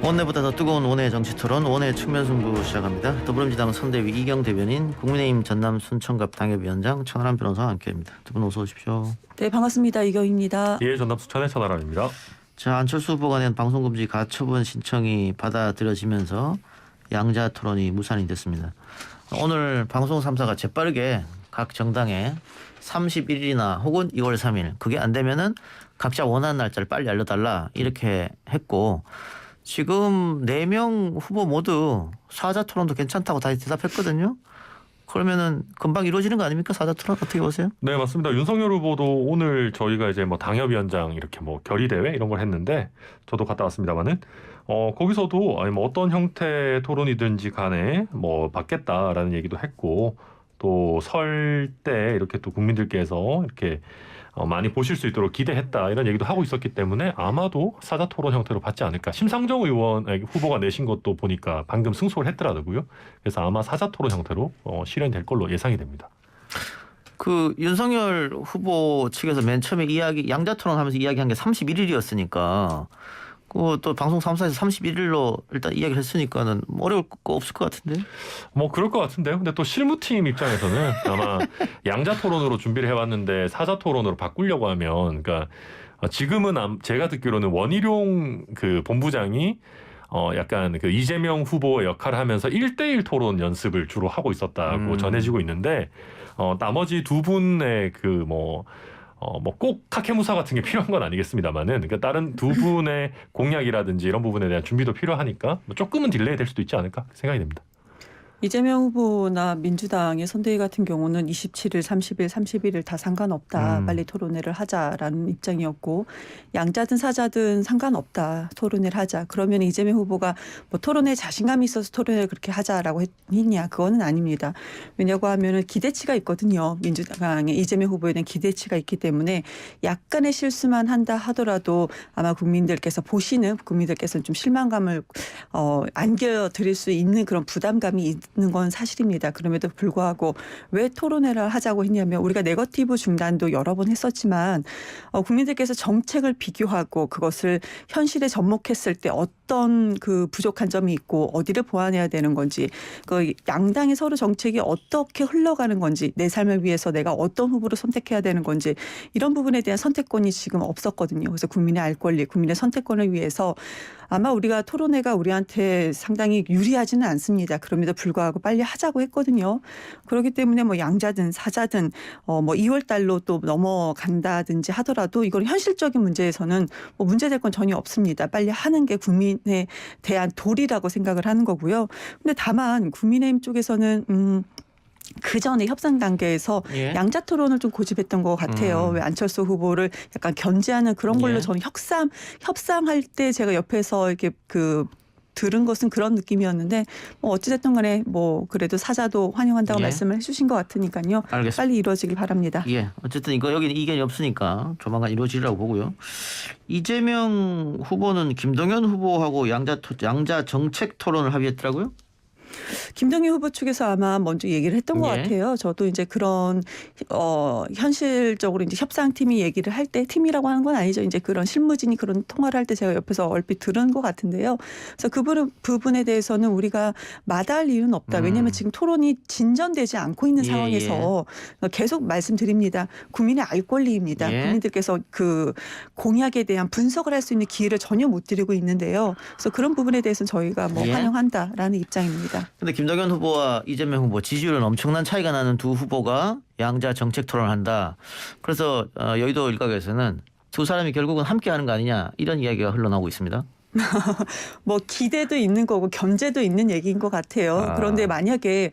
원내보다 더 뜨거운 원내 정치 토론, 원내 측면 승부 시작합니다. 더불어민주당 선대위 이경 대변인, 국민의힘 전남 순천갑 당협위원장 천하람 변호사와 함께합니다. 두 분 어서 오십시오. 네, 반갑습니다. 이경입니다. 예, 전남 수천의 천하람입니다. 자, 안철수 후보가 낸 방송금지 가처분 신청이 받아들여지면서 양자 토론이 무산이 됐습니다. 오늘 방송 3사가 재빠르게 각 정당에 31일이나 혹은 2월 3일 그게 안 되면은 각자 원하는 날짜를 빨리 알려달라 이렇게 했고, 지금 4명 후보 모두 사자 토론도 괜찮다고 다시 대답했거든요. 그러면은 금방 이루어지는 거 아닙니까? 사자 토론 어떻게 보세요? 네, 맞습니다. 윤석열 후보도 오늘 저희가 이제 뭐 당협위원장 이렇게 뭐 결의대회 이런 걸 했는데 저도 갔다 왔습니다만은 거기서도 아니 뭐 어떤 형태의 토론이든지 간에 뭐 받겠다라는 얘기도 했고, 또 설 때 이렇게 또 국민들께서 이렇게 많이 보실 수 있도록 기대했다 이런 얘기도 하고 있었기 때문에 아마도 사자 토론 형태로 받지 않을까. 심상정 의원 후보가 내신 것도 보니까 방금 승소를 했더라고요. 그래서 아마 사자 토론 형태로 실현될 걸로 예상이 됩니다. 그 윤석열 후보 측에서 맨 처음에 양자 토론하면서 이야기한 게 31일이었으니까 또 방송 3사에서 31일로 일단 이야기를 했으니까는 어려울 거 없을 것 같은데. 뭐 그럴 것 같은데요. 근데 또 실무팀 입장에서는 아마 양자 토론으로 준비를 해왔는데 사자 토론으로 바꾸려고 하면, 그러니까 지금은 제가 듣기로는 원희룡 그 본부장이 약간 그 이재명 후보의 역할을 하면서 1대1 토론 연습을 주로 하고 있었다고 전해지고 있는데, 나머지 두 분의 그 꼭 카케무사 같은 게 필요한 건 아니겠습니다만은, 그러니까 다른 두 분의 공약이라든지 이런 부분에 대한 준비도 필요하니까 뭐 조금은 딜레이 될 수도 있지 않을까 생각이 됩니다. 이재명 후보나 민주당의 선대위 같은 경우는 27일, 30일, 31일 다 상관없다. 빨리 토론회를 하자라는 입장이었고, 양자든 사자든 상관없다. 토론회를 하자. 그러면 이재명 후보가 뭐 토론회에 자신감이 있어서 토론회를 그렇게 하자라고 했냐? 그거는 아닙니다. 왜냐고 하면은 기대치가 있거든요. 민주당의 이재명 후보에 대한 기대치가 있기 때문에 약간의 실수만 한다 하더라도 아마 국민들께서는 좀 실망감을 안겨드릴 수 있는 그런 부담감이 있는 건 사실입니다. 그럼에도 불구하고 왜 토론회를 하자고 했냐면, 우리가 네거티브 중단도 여러 번 했었지만 국민들께서 정책을 비교하고 그것을 현실에 접목했을 때 어떤 그 부족한 점이 있고 어디를 보완해야 되는 건지, 그 양당의 서로 정책이 어떻게 흘러가는 건지, 내 삶을 위해서 내가 어떤 후보를 선택해야 되는 건지, 이런 부분에 대한 선택권이 지금 없었거든요. 그래서 국민의 알 권리, 국민의 선택권을 위해서 아마 우리가 토론회가 우리한테 상당히 유리하지는 않습니다. 그럼에도 불구하고 빨리 하자고 했거든요. 그렇기 때문에 뭐 양자든 사자든 뭐 2월 달로 또 넘어간다든지 하더라도 이건 현실적인 문제에서는 뭐 문제될 건 전혀 없습니다. 빨리 하는 게 국민에 대한 도리라고 생각을 하는 거고요. 근데 다만 국민의힘 쪽에서는 그 전에 협상 단계에서 양자 토론을 좀 고집했던 것 같아요. 왜 안철수 후보를 약간 견제하는 그런 걸로 저는 협상할 때 제가 옆에서 이렇게 들은 것은 그런 느낌이었는데, 뭐 어찌됐든 간에 뭐 그래도 사자도 환영한다고 말씀을 해주신 것 같으니까요. 알겠습니다. 빨리 이루어지길 바랍니다. 예, 어쨌든 여기는 이견이 없으니까 조만간 이루어지리라고 보고요. 이재명 후보는 김동연 후보하고 양자 정책 토론을 합의했더라고요. 김동연 후보 측에서 아마 먼저 얘기를 했던 것 같아요. 저도 이제 그런 현실적으로 이제 협상팀이 얘기를 할 때, 팀이라고 하는 건 아니죠. 이제 그런 실무진이 그런 통화를 할 때 제가 옆에서 얼핏 들은 것 같은데요. 그래서 그 부분에 대해서는 우리가 마다할 이유는 없다. 왜냐하면 지금 토론이 진전되지 않고 있는 상황에서 계속 말씀드립니다. 국민의 알 권리입니다. 국민들께서 그 공약에 대한 분석을 할 수 있는 기회를 전혀 못 드리고 있는데요. 그래서 그런 부분에 대해서는 저희가 환영한다라는 입장입니다. 근데 김동연 후보와 이재명 후보 지지율은 엄청난 차이가 나는 두 후보가 양자 정책 토론을 한다. 그래서 여의도 일각에서는 두 사람이 결국은 함께하는 거 아니냐, 이런 이야기가 흘러나오고 있습니다. 뭐 기대도 있는 거고 견제도 있는 얘기인 것 같아요. 그런데 만약에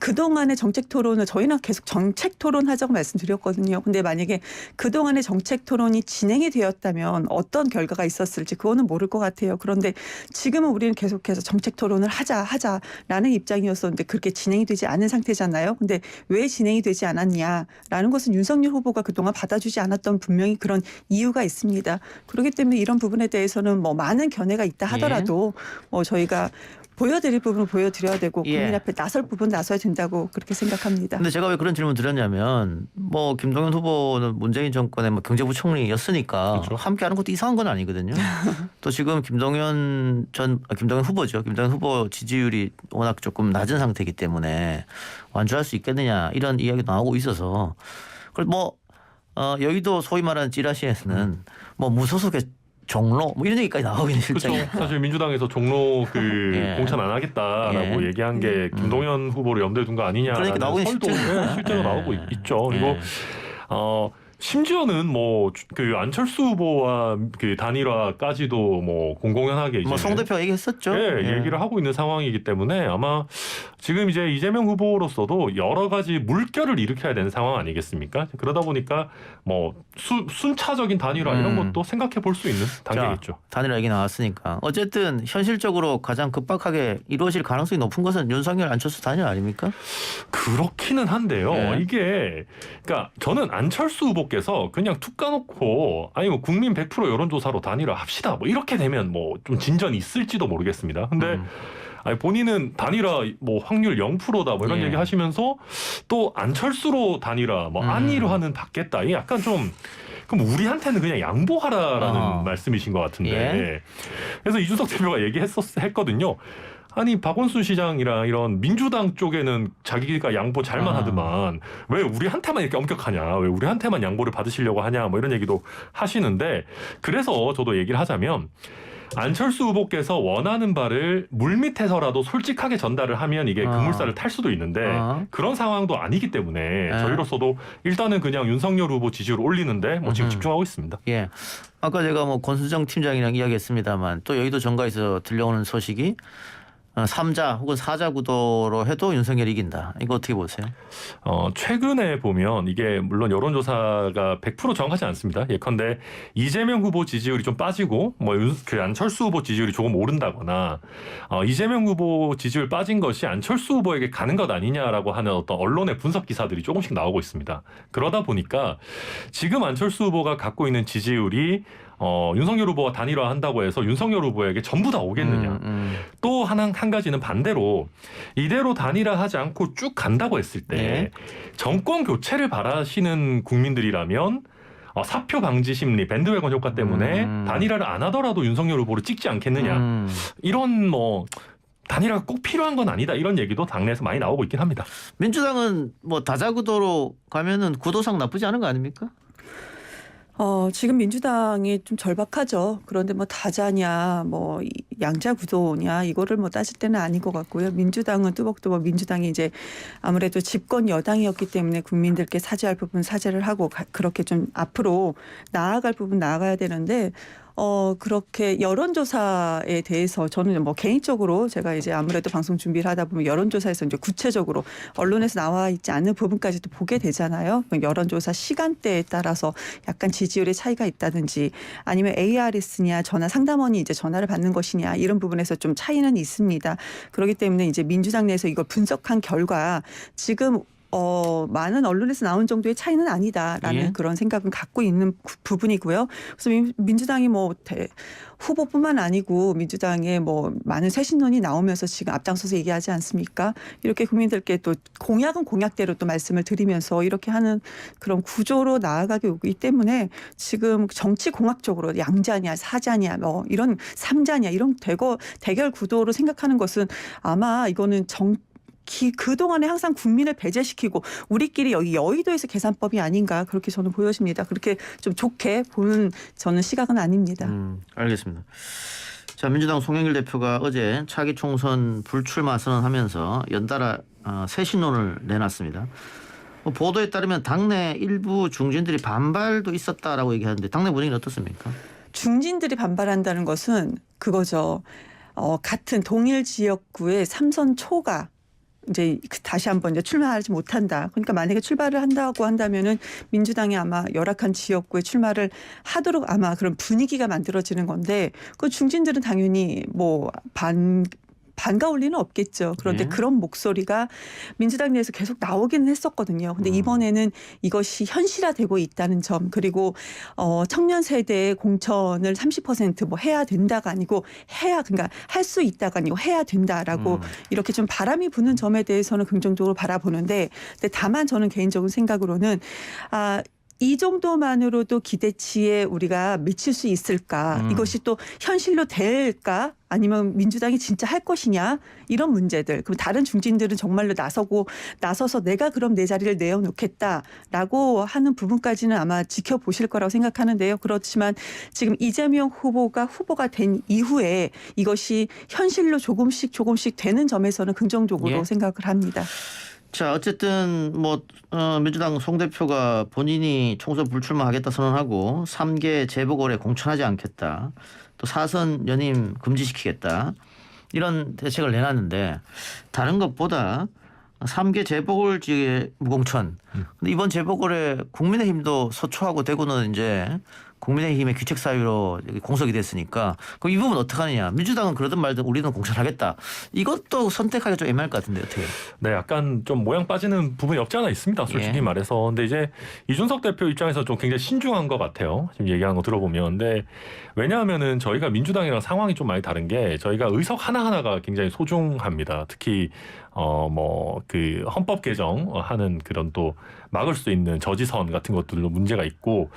그동안의 정책 토론을 저희는 계속 정책 토론하자고 말씀드렸거든요. 근데 만약에 그동안의 정책 토론이 진행이 되었다면 어떤 결과가 있었을지 그거는 모를 것 같아요. 그런데 지금은 우리는 계속해서 정책 토론을 하자라는 입장이었었는데 그렇게 진행이 되지 않은 상태잖아요. 근데 왜 진행이 되지 않았냐라는 것은 윤석열 후보가 그동안 받아주지 않았던 분명히 그런 이유가 있습니다. 그렇기 때문에 이런 부분에 대해서는 뭐 많은 견해가 있다 하더라도 저희가 보여드릴 부분은 보여드려야 되고 예. 국민 앞에 나설 부분 나서야 된다고 그렇게 생각합니다. 근데 제가 왜 그런 질문 드렸냐면 뭐 김동연 후보는 문재인 정권의 뭐 경제부총리였으니까 그렇죠. 함께하는 것도 이상한 건 아니거든요. 또 지금 김동연 후보죠. 김동연 후보 지지율이 워낙 조금 낮은 상태이기 때문에 완주할 수 있겠느냐 이런 이야기도 나오고 있어서 그리고 뭐 여의도 소위 말하는 찌라시에서는 뭐 무소속의 종로 뭐 이런 얘기까지 나오고 있는 그렇죠. 실정이니까. 사실 민주당에서 종로 그 예. 공천 안 하겠다라고 예. 얘기한 게 김동연 후보를 염두에 둔 거 아니냐라는 그러니까 나오고 있는 설도 실정이니까. 실제로 예. 나오고 있죠. 그리고 예. 심지어는 뭐 그 안철수 후보와 그 단일화까지도 뭐 공공연하게 이제 뭐 송 대표가 얘기했었죠. 예, 얘기를 하고 있는 상황이기 때문에 아마 지금 이제 이재명 후보로서도 여러 가지 물결을 일으켜야 되는 상황 아니겠습니까? 그러다 보니까 뭐 순차적인 단일화 이런 것도 생각해 볼 수 있는 단계겠죠. 자, 단일화 얘기 나왔으니까 어쨌든 현실적으로 가장 급박하게 이루어질 가능성이 높은 것은 윤석열 안철수 단일화 아닙니까? 그렇기는 한데요. 예. 이게 그러니까 저는 안철수 후보께서 그냥 툭 까놓고 아니 뭐 국민 100% 여론조사로 단일화 합시다. 뭐 이렇게 되면 뭐 좀 진전이 있을지도 모르겠습니다. 근데 아니 본인은 단일화 뭐 확률 0%다 뭐 이런 예. 얘기 하시면서 또 안철수로 단일화 뭐 안일화는 받겠다. 이게 약간 좀 그럼 우리한테는 그냥 양보하라라는 말씀이신 것 같은데. 예. 그래서 이준석 대표가 얘기했거든요. 아니 박원순 시장이랑 이런 민주당 쪽에는 자기가 양보 잘만 하더만 왜 우리한테만 이렇게 엄격하냐, 왜 우리한테만 양보를 받으시려고 하냐, 뭐 이런 얘기도 하시는데 그래서 저도 얘기를 하자면 안철수 후보께서 원하는 바를 물밑에서라도 솔직하게 전달을 하면 이게 급물살을 탈 수도 있는데 그런 상황도 아니기 때문에 저희로서도 일단은 그냥 윤석열 후보 지지율을 올리는데 뭐 지금 집중하고 있습니다. 예. 아까 제가 뭐 권수정 팀장이랑 이야기했습니다만 또 여의도 정가에서 들려오는 소식이 3자 혹은 4자 구도로 해도 윤석열이 이긴다. 이거 어떻게 보세요? 최근에 보면 이게 물론 여론조사가 100% 정확하지 않습니다. 예컨대 이재명 후보 지지율이 좀 빠지고 뭐 그 안철수 후보 지지율이 조금 오른다거나 이재명 후보 지지율 빠진 것이 안철수 후보에게 가는 것 아니냐라고 하는 어떤 언론의 분석 기사들이 조금씩 나오고 있습니다. 그러다 보니까 지금 안철수 후보가 갖고 있는 지지율이 윤석열 후보가 단일화한다고 해서 윤석열 후보에게 전부 다 오겠느냐. 또 한 가지는 반대로 이대로 단일화하지 않고 쭉 간다고 했을 때 네. 정권 교체를 바라시는 국민들이라면 사표 방지 심리, 밴드웨건 효과 때문에 단일화를 안 하더라도 윤석열 후보를 찍지 않겠느냐. 이런 뭐 단일화가 꼭 필요한 건 아니다. 이런 얘기도 당내에서 많이 나오고 있긴 합니다. 민주당은 뭐 다자구도로 가면은 구도상 나쁘지 않은 거 아닙니까? 지금 민주당이 좀 절박하죠. 그런데 뭐 다자냐, 뭐 양자 구도냐 이거를 뭐 따질 때는 아닌 것 같고요. 민주당은 뚜벅뚜벅 민주당이 이제 아무래도 집권 여당이었기 때문에 국민들께 사죄할 부분 사죄를 하고 그렇게 좀 앞으로 나아갈 부분 나아가야 되는데. 그렇게 여론조사에 대해서 저는 뭐 개인적으로 제가 이제 아무래도 방송 준비를 하다 보면 여론조사에서 이제 구체적으로 언론에서 나와 있지 않는 부분까지도 보게 되잖아요. 여론조사 시간대에 따라서 약간 지지율의 차이가 있다든지 아니면 ARS냐 전화 상담원이 이제 전화를 받는 것이냐 이런 부분에서 좀 차이는 있습니다. 그렇기 때문에 이제 민주당 내에서 이걸 분석한 결과 지금 많은 언론에서 나온 정도의 차이는 아니다라는 예. 그런 생각은 갖고 있는 부분이고요. 그래서 민주당이 뭐 후보뿐만 아니고 민주당의 뭐 많은 쇄신론이 나오면서 지금 앞장서서 얘기하지 않습니까? 이렇게 국민들께 또 공약은 공약대로 또 말씀을 드리면서 이렇게 하는 그런 구조로 나아가기 오기 때문에 지금 정치 공학적으로 양자냐 사자냐 뭐 이런 삼자냐 이런 대결 구도로 생각하는 것은 아마 이거는 그동안에 항상 국민을 배제시키고 우리끼리 여기 여의도에서 계산법이 아닌가 그렇게 저는 보여집니다. 그렇게 좀 좋게 보는 저는 시각은 아닙니다. 알겠습니다. 자, 민주당 송영길 대표가 어제 차기 총선 불출마 선언하면서 연달아 쇄신론을 내놨습니다. 보도에 따르면 당내 일부 중진들이 반발도 있었다라고 얘기하는데 당내 분위기는 어떻습니까? 중진들이 반발한다는 것은 그거죠. 같은 동일 지역구의 삼선 초가 이제 다시 한번 이제 출마하지 못한다. 그러니까 만약에 출마를 한다고 한다면은 민주당이 아마 열악한 지역구에 출마를 하도록 아마 그런 분위기가 만들어지는 건데 그 중진들은 당연히 뭐 반가울 리는 없겠죠. 그런데 네. 그런 목소리가 민주당 내에서 계속 나오기는 했었거든요. 근데 이번에는 이것이 현실화되고 있다는 점, 그리고 청년 세대의 공천을 30% 해야 된다가 아니고 그러니까 할 수 있다가 아니고 해야 된다라고 이렇게 좀 바람이 부는 점에 대해서는 긍정적으로 바라보는데, 근데 다만 저는 개인적인 생각으로는 이 정도만으로도 기대치에 우리가 미칠 수 있을까? 이것이 또 현실로 될까? 아니면 민주당이 진짜 할 것이냐? 이런 문제들. 그럼 다른 중진들은 정말로 나서서 내가 그럼 내 자리를 내어놓겠다라고 하는 부분까지는 아마 지켜보실 거라고 생각하는데요. 그렇지만 지금 이재명 후보가 된 이후에 이것이 현실로 조금씩 되는 점에서는 긍정적으로 생각을 합니다. 자, 어쨌든 민주당 송 대표가 본인이 총선 불출마하겠다 선언하고 3개 재보궐에 공천하지 않겠다. 또 사선 연임 금지시키겠다. 이런 대책을 내놨는데 다른 것보다 3개 재보궐 지역의 무공천. 근데 이번 재보궐에 국민의힘도 서초하고 대구는 이제 국민의힘의 규책 사유로 공석이 됐으니까 그럼 이 부분 어떻게 하느냐. 민주당은 그러든 말든 우리는 공천하겠다. 이것도 선택하기가 좀 애매할 것 같은데 어떻게 해요? 네, 약간 좀 모양 빠지는 부분이 없지 않아 있습니다. 솔직히 말해서. 근데 이제 이준석 대표 입장에서 좀 굉장히 신중한 것 같아요. 지금 얘기하는 거 들어보면. 근데 왜냐하면은 저희가 민주당이랑 상황이 좀 많이 다른 게 저희가 의석 하나하나가 굉장히 소중합니다. 특히 그 헌법 개정하는 그런 또 막을 수 있는 저지선 같은 것들도 문제가 있고,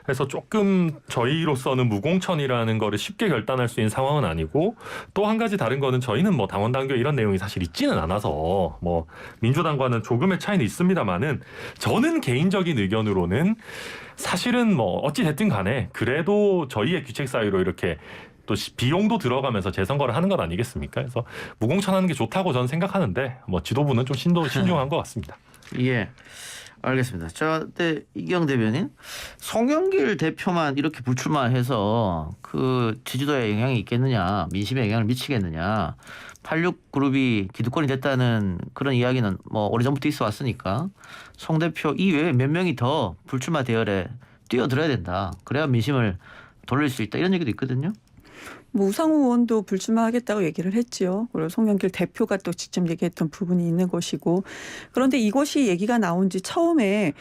그래서 조금 저희로서는 무공천이라는 거를 쉽게 결단할 수 있는 상황은 아니고, 또 한 가지 다른 거는 저희는 당원 당규 이런 내용이 사실 있지는 않아서 민주당과는 조금의 차이는 있습니다만은, 저는 개인적인 의견으로는 사실은 어찌 됐든 간에 그래도 저희의 규책 사유로 이렇게 또 비용도 들어가면서 재선거를 하는 것 아니겠습니까? 그래서 무공천하는 게 좋다고 저는 생각하는데 지도부는 좀 신중한 것 같습니다. 예, 알겠습니다. 자, 이경 대변인, 송영길 대표만 이렇게 불출마해서 그 지지도에 영향이 있겠느냐, 민심에 영향을 미치겠느냐, 86그룹이 기득권이 됐다는 그런 이야기는 오래전부터 있어 왔으니까 송 대표 이외에 몇 명이 더 불출마 대열에 뛰어들어야 된다. 그래야 민심을 돌릴 수 있다. 이런 얘기도 있거든요. 우상호 의원도 불출마하겠다고 얘기를 했지요. 그리고 송영길 대표가 또 직접 얘기했던 부분이 있는 것이고, 그런데 이것이 얘기가 나온 지 처음에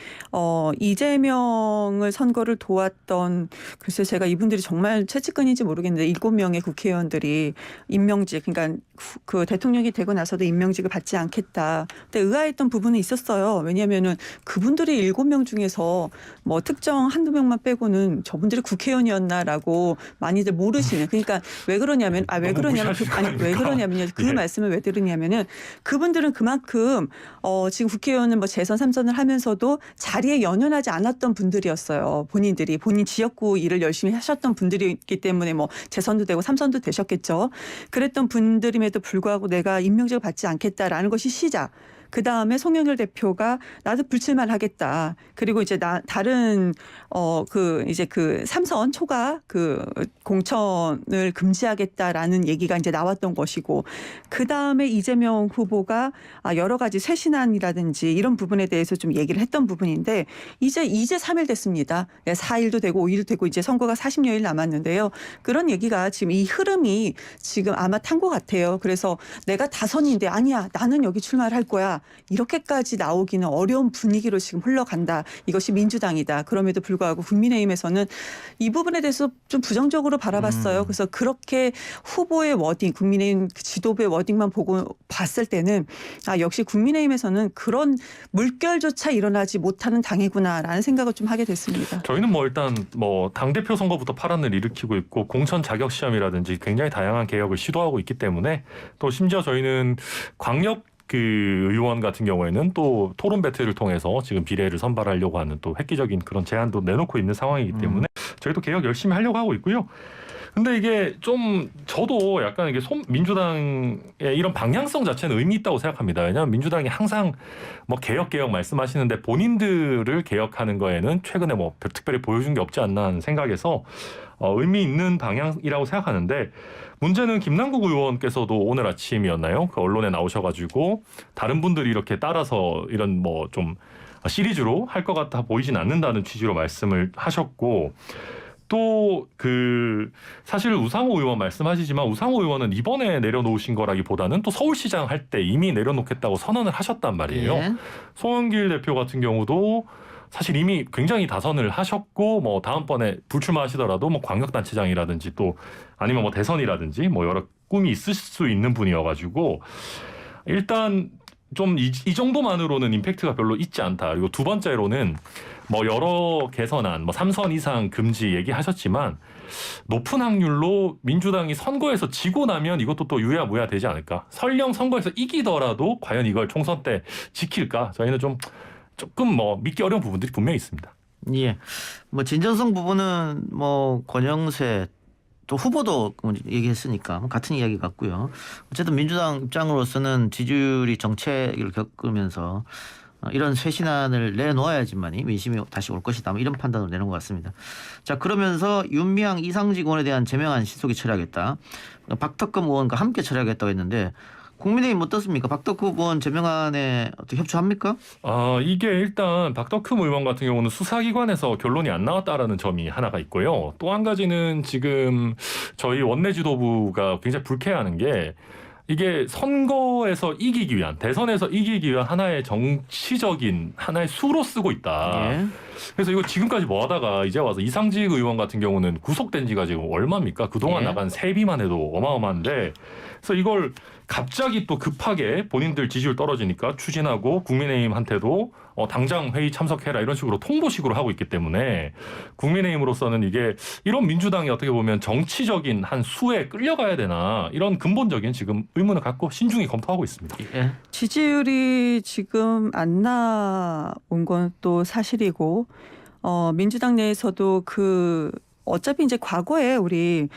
이재명을 선거를 도왔던, 글쎄 제가 이분들이 정말 최측근인지 모르겠는데 7명의 국회의원들이 임명직, 그러니까 그 대통령이 되고 나서도 임명직을 받지 않겠다. 근데 의아했던 부분은 있었어요. 왜냐하면은 그분들이 7명 중에서 특정 한두 명만 빼고는 저분들이 국회의원이었나라고 많이들 모르시는. 그러니까 왜 그러냐면 그 말씀을 왜 드리냐면은 그분들은 그만큼 지금 국회의원은 재선 3선을 하면서도 자리에 연연하지 않았던 분들이었어요. 본인 지역구 일을 열심히 하셨던 분들이기 때문에 재선도 되고 3선도 되셨겠죠. 그랬던 분들임에도 불구하고 내가 임명직을 받지 않겠다라는 것이 시작. 그 다음에 송영길 대표가 나도 불출마를 하겠다. 그리고 이제 다른 그 3선 초과 그 공천을 금지하겠다라는 얘기가 이제 나왔던 것이고, 그 다음에 이재명 후보가 여러 가지 쇄신안이라든지 이런 부분에 대해서 좀 얘기를 했던 부분인데 이제 3일 됐습니다. 4일도 되고 5일도 되고 이제 선거가 40여일 남았는데요. 그런 얘기가 지금 이 흐름이 지금 아마 탄 것 같아요. 그래서 내가 다선인데 아니야 나는 여기 출마를 할 거야. 이렇게까지 나오기는 어려운 분위기로 지금 흘러간다. 이것이 민주당이다. 그럼에도 불구하고 국민의힘에서는 이 부분에 대해서 좀 부정적으로 바라봤어요. 그래서 그렇게 후보의 워딩, 국민의힘 지도부의 워딩만 보고 봤을 때는 역시 국민의힘에서는 그런 물결조차 일어나지 못하는 당이구나라는 생각을 좀 하게 됐습니다. 저희는 일단 당대표 선거부터 파란을 일으키고 있고 공천 자격 시험이라든지 굉장히 다양한 개혁을 시도하고 있기 때문에, 또 심지어 저희는 광역 의원 같은 경우에는 또 토론 배틀을 통해서 지금 비례를 선발하려고 하는 또 획기적인 그런 제안도 내놓고 있는 상황이기 때문에 저희도 개혁 열심히 하려고 하고 있고요. 근데 이게 좀 저도 약간 이게 민주당의 이런 방향성 자체는 의미 있다고 생각합니다. 왜냐하면 민주당이 항상 개혁 말씀하시는데 본인들을 개혁하는 거에는 최근에 특별히 보여준 게 없지 않나 하는 생각에서 의미 있는 방향이라고 생각하는데, 문제는 김남국 의원께서도 오늘 아침이었나요? 그 언론에 나오셔가지고 다른 분들이 이렇게 따라서 이런 좀 시리즈로 할 것 같아 보이진 않는다는 취지로 말씀을 하셨고, 또 사실 우상호 의원 말씀하시지만 우상호 의원은 이번에 내려놓으신 거라기보다는 또 서울시장 할 때 이미 내려놓겠다고 선언을 하셨단 말이에요. 예. 송영길 대표 같은 경우도 사실 이미 굉장히 다선을 하셨고 뭐 다음번에 불출마하시더라도 뭐 광역단체장이라든지 또 아니면 뭐 대선이라든지 뭐 여러 꿈이 있을 수 있는 분이어가지고 일단 좀 이 정도만으로는 임팩트가 별로 있지 않다. 그리고 두 번째로는 뭐 여러 개선안, 뭐 3선 이상 금지 얘기하셨지만 높은 확률로 민주당이 선거에서 지고 나면 이것도 또 유야무야 되지 않을까. 설령 선거에서 이기더라도 과연 이걸 총선 때 지킬까? 저희는 조금 뭐 믿기 어려운 부분들이 분명히 있습니다. 예. 뭐 진정성 부분은 뭐 권영세 또 후보도 얘기했으니까 같은 이야기 같고요. 어쨌든 민주당 입장으로서는 지지율이 정체를 겪으면서 이런 쇄신안을 내놓아야지만이 민심이 다시 올 것이다. 이런 판단을 내놓은 것 같습니다. 자, 그러면서 윤미향 이상직 의원에 대한 제명안 신속히 처리하겠다. 박덕흠 의원과 함께 처리하겠다고 했는데 국민의힘 어떻습니까? 박덕흠 의원 제명안에 어떻게 협조합니까? 이게 일단 박덕흠 의원 같은 경우는 수사기관에서 결론이 안 나왔다라는 점이 하나가 있고요. 또 한 가지는 지금 저희 원내 지도부가 굉장히 불쾌해하는 게 이게 선거에서 이기기 위한, 대선에서 이기기 위한 하나의 정치적인 하나의 수로 쓰고 있다. 예. 그래서 이거 지금까지 뭐 하다가 이제 와서 이상직 의원 같은 경우는 구속된 지가 지금 얼마입니까? 그동안 예. 나간 세비만 해도 어마어마한데 그래서 이걸 갑자기 또 급하게 본인들 지지율 떨어지니까 추진하고 국민의힘한테도 당장 회의 참석해라 이런 식으로 통보식으로 하고 있기 때문에 국민의힘으로서는 이게 이런 민주당이 어떻게 보면 정치적인 한 수에 끌려가야 되나 이런 근본적인 지금 의문을 갖고 신중히 검토하고 있습니다. 예. 지지율이 지금 안 나온 건 또 사실이고 민주당 내에서도 어차피 이제 과거에 우리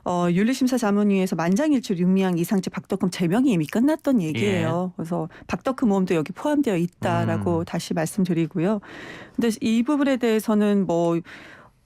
윤리심사자문위에서 만장일치 윤미향 이상직 박덕흠 제명이 이미 끝났던 얘기예요. 그래서 박덕흠 의원도 여기 포함되어 있다라고 다시 말씀드리고요. 근데 이 부분에 대해서는 뭐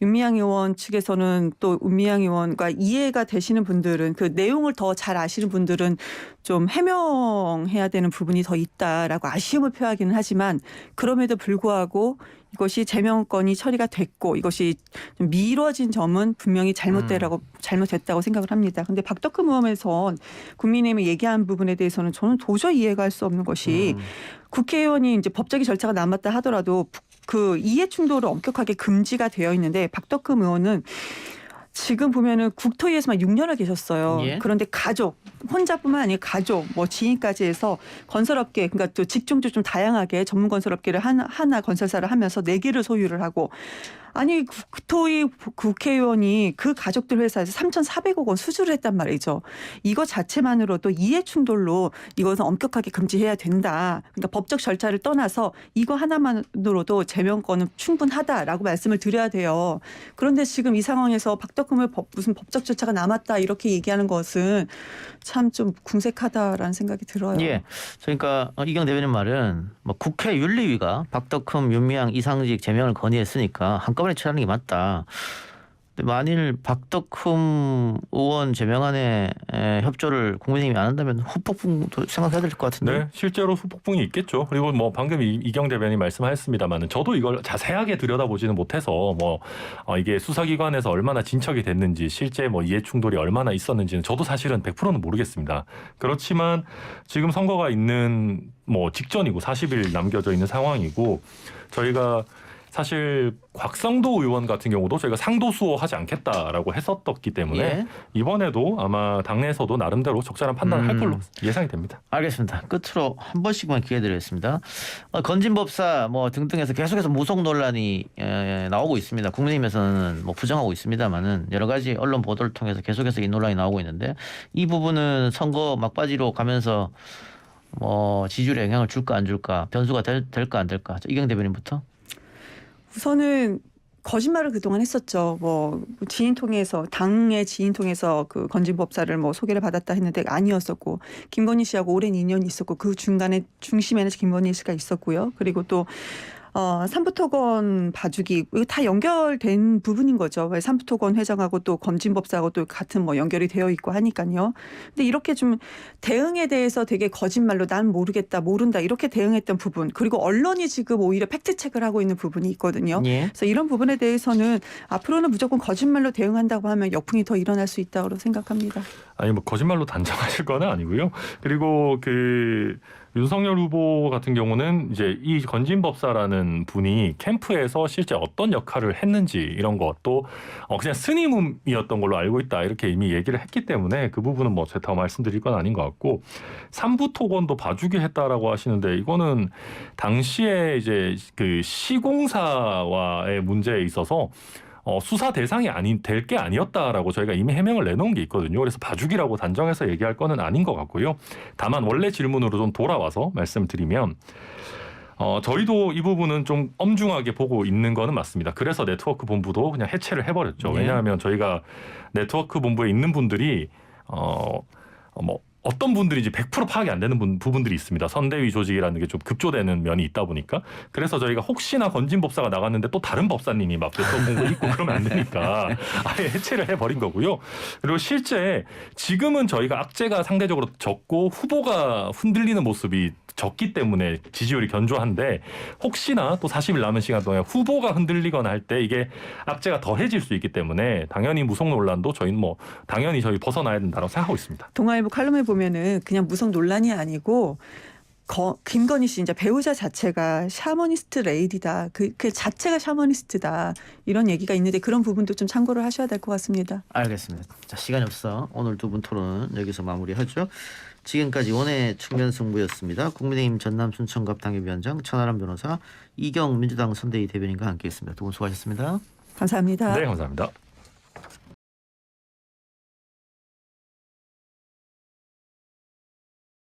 윤미향 의원 측에서는 또 윤미향 의원과 이해가 되시는 분들은 그 내용을 더 잘 아시는 분들은 좀 해명해야 되는 부분이 더 있다라고 아쉬움을 표하기는 하지만 그럼에도 불구하고 이것이 제명건이 처리가 됐고 이것이 좀 미뤄진 점은 분명히 잘못됐다고 생각을 합니다. 그런데 박덕흠 의원에선 국민의힘이 얘기한 부분에 대해서는 저는 도저히 이해가 할 수 없는 것이 국회의원이 이제 법적인 절차가 남았다 하더라도 그 이해 충돌을 엄격하게 금지가 되어 있는데 박덕흠 의원은 지금 보면은 국토위에서만 6년을 계셨어요. 예. 그런데 가족, 혼자뿐만 아니라 가족, 뭐 지인까지 해서 건설업계, 그러니까 또 직종도 좀 다양하게 전문 건설업계를 하나 건설사를 하면서 4개를 소유를 하고 아니 국토위 국회의원이 그 가족들 회사에서 3,400억 원 수주를 했단 말이죠. 이거 자체만으로도 이해 충돌로 이것은 엄격하게 금지해야 된다. 그러니까 법적 절차를 떠나서 이거 하나만으로도 제명권은 충분하다라고 말씀을 드려야 돼요. 그런데 지금 이 상황에서 박덕흠을 무슨 법적 절차가 남았다 이렇게 얘기하는 것은 참 좀 궁색하다라는 생각이 들어요. 예. 그러니까 이경 대변인 말은 뭐 국회 윤리위가 박덕흠, 윤미향, 이상직 제명을 건의했으니까 한꺼번에 처리하는 게 맞다. 근데 만일 박덕흠 의원 제명안에 협조를 국민의힘이 안 한다면 후폭풍도 생각해야 될 것 같은데. 네, 실제로 후폭풍이 있겠죠. 그리고 뭐 방금 이경 대변인 말씀하셨습니다만은 저도 이걸 자세하게 들여다보지는 못해서 이게 수사기관에서 얼마나 진척이 됐는지 실제 뭐 이해 충돌이 얼마나 있었는지는 저도 사실은 100%는 모르겠습니다. 그렇지만 지금 선거가 있는 뭐 직전이고 40일 남겨져 있는 상황이고 저희가 사실 곽성도 의원 같은 경우도 저희가 상도수호하지 않겠다라고 했었기 때문에 예. 이번에도 아마 당내에서도 나름대로 적절한 판단을 할 걸로 예상이 됩니다. 알겠습니다. 끝으로 한 번씩만 기회 드리겠습니다. 건진법사 뭐 등등해서 계속해서 무속 논란이 나오고 있습니다. 국민의힘에서는 뭐 부정하고 있습니다만은 여러 가지 언론 보도를 통해서 계속해서 이 논란이 나오고 있는데 이 부분은 선거 막바지로 가면서 뭐 지지율에 영향을 줄까 안 줄까 변수가 될까 안 될까 이경 대변인부터. 우선은 거짓말을 그동안 했었죠. 뭐 지인 통해서 당의 지인 통해서 그 건진법사를 뭐 소개를 받았다 했는데 아니었었고 김건희 씨하고 오랜 인연이 있었고 그 중간에 중심에는 김건희 씨가 있었고요. 그리고 또 삼부토건 봐주기 이거 다 연결된 부분인 거죠. 왜 삼부토건 회장하고 또 검진법사하고 또 같은 뭐 연결이 되어 있고 하니까요. 근데 이렇게 좀 대응에 대해서 되게 거짓말로 난 모르겠다, 모른다 이렇게 대응했던 부분 그리고 언론이 지금 오히려 팩트 체크를 하고 있는 부분이 있거든요. 예. 그래서 이런 부분에 대해서는 앞으로는 무조건 거짓말로 대응한다고 하면 역풍이 더 일어날 수 있다고 생각합니다. 아니 뭐 거짓말로 단정하실 건 아니고요. 그리고 그 윤석열 후보 같은 경우는 이제 이 건진법사라는 분이 캠프에서 실제 어떤 역할을 했는지 이런 것도 그냥 스님이었던 걸로 알고 있다 이렇게 이미 얘기를 했기 때문에 그 부분은 뭐 제가 더 말씀드릴 건 아닌 것 같고 삼부토건도 봐주기 했다라고 하시는데 이거는 당시에 이제 그 시공사와의 문제에 있어서 수사 대상이 될 게 아니었다라고 저희가 이미 해명을 내놓은 게 있거든요. 그래서 봐주기라고 단정해서 얘기할 거는 아닌 것 같고요. 다만 원래 질문으로 좀 돌아와서 말씀드리면 저희도 이 부분은 좀 엄중하게 보고 있는 거는 맞습니다. 그래서 네트워크 본부도 그냥 해체를 해버렸죠. 네. 왜냐하면 저희가 네트워크 본부에 있는 분들이 뭐 어떤 분들이 이제 100% 파악이 안 되는 부분들이 있습니다. 선대위 조직이라는 게 좀 급조되는 면이 있다 보니까 그래서 저희가 혹시나 건진법사가 나갔는데 또 다른 법사님이 막 네트워크 본부에 있고 그러면 안 되니까 아예 해체를 해버린 거고요. 그리고 실제 지금은 저희가 악재가 상대적으로 적고 후보가 흔들리는 모습이 적기 때문에 지지율이 견조한데 혹시나 또 40일 남은 시간 동안 후보가 흔들리거나 할 때 이게 악재가 더해질 수 있기 때문에 당연히 무속 논란도 저희는 뭐 당연히 저희 벗어나야 된다고 생각하고 있습니다. 동아일보 칼럼에 보면은 그냥 무속 논란이 아니고 김건희 씨 이제 배우자 자체가 샤머니스트 레이디다. 그 자체가 샤머니스트다. 이런 얘기가 있는데 그런 부분도 좀 참고를 하셔야 될 것 같습니다. 알겠습니다. 자, 시간이 없어 오늘 두 분 토론 여기서 마무리하죠. 지금까지 원의 측면 승부였습니다. 국민의힘 전남 순천갑 당협위원장 천하람 변호사, 이경 민주당 선대위 대변인과 함께했습니다. 두 분 수고하셨습니다. 감사합니다. 네, 감사합니다.